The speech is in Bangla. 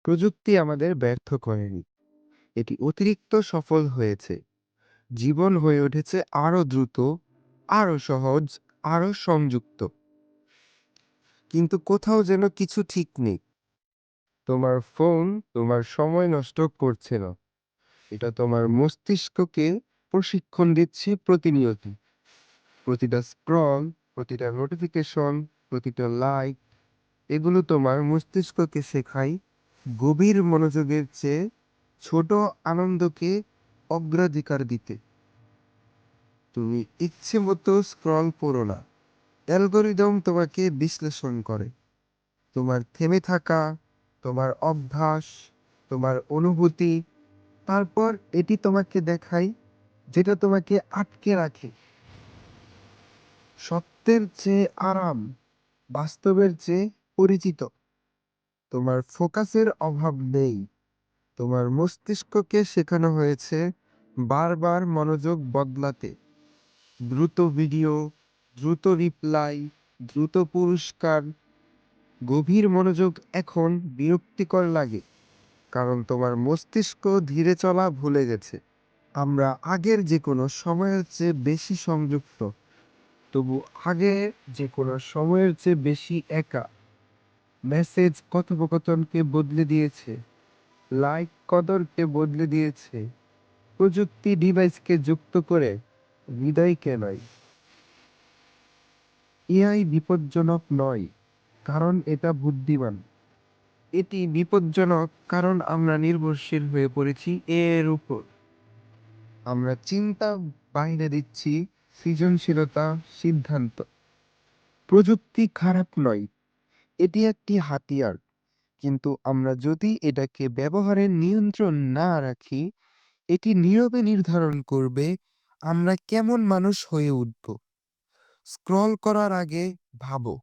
প্রযুক্তি আমাদের ব্যর্থ করেনি। এটি অতিরিক্ত সফল হয়েছে। জীবন হয়ে উঠেছে আরো দ্রুত, আরো সহজ, আরো সংযুক্ত। কিন্তু কোথাও যেন কিছু ঠিক নেই। তোমার ফোন তোমার সময় নষ্ট করছে না। এটা তোমার মস্তিষ্ককে প্রশিক্ষণ দিচ্ছে প্রতিনিয়ত। প্রতিটা স্ক্রল, প্রতিটা নোটিফিকেশন, প্রতিটা লাইক এগুলো তোমার মস্তিষ্ককে শেখায় গভীর মনোযোগের চেয়ে ছোট আনন্দকে অগ্রাধিকার দিতে। তুমি ইচ্ছে মতো স্ক্রল করো না। অ্যালগরিদম তোমাকে বিশ্লেষণ করে। তোমার থেমে থাকা, তোমার অভ্যাস, তোমার অনুভূতি, তারপর এটি তোমাকে দেখায় যেটা তোমাকে আটকে রাখে। সত্যের চেয়ে আরাম, বাস্তবের চেয়ে পরিচিত। তোমার ফোকাসের অভাব নেই। তোমার মস্তিষ্ককে শেখানো হয়েছে বারবার মনোযোগ বদলাতে। দ্রুত ভিডিও, দ্রুত রিপ্লাই, দ্রুত পুরস্কার। গভীর মনোযোগ এখন বিরক্তিকর লাগে, কারণ তোমার মস্তিষ্ক ধীরে চলা ভুলে গেছে। আমরা আগের যে কোনো সময়ের চেয়ে বেশি সংযুক্ত, তবু আগের যে কোনো সময়ের চেয়ে বেশি একা। মেসেজ কথোপকথনকে বদলে দিয়েছে, লাইক কদরকে বদলে দিয়েছে। প্রযুক্তি ডিভাইসকে যুক্ত করে, হৃদয়কে নয়। এআই বিপজ্জনক নয়, কারণ এটা বুদ্ধিমান। এটি বিপজ্জনক কারণ আমরা নির্ভরশীল হয়ে পড়েছি এর উপর। আমরা চিন্তা বাইরে দিচ্ছি সৃজনশীলতা, সিদ্ধান্ত। প্রযুক্তি খারাপ নয়, এটি একটি হাতিয়ার। কিন্তু আমরা যদি এটাকে ব্যবহারের নিয়ন্ত্রণ না রাখি, এটি নীরবে নির্ধারণ করবে আমরা কেমন মানুষ হয়ে উঠব। স্ক্রল করার আগে ভাবো,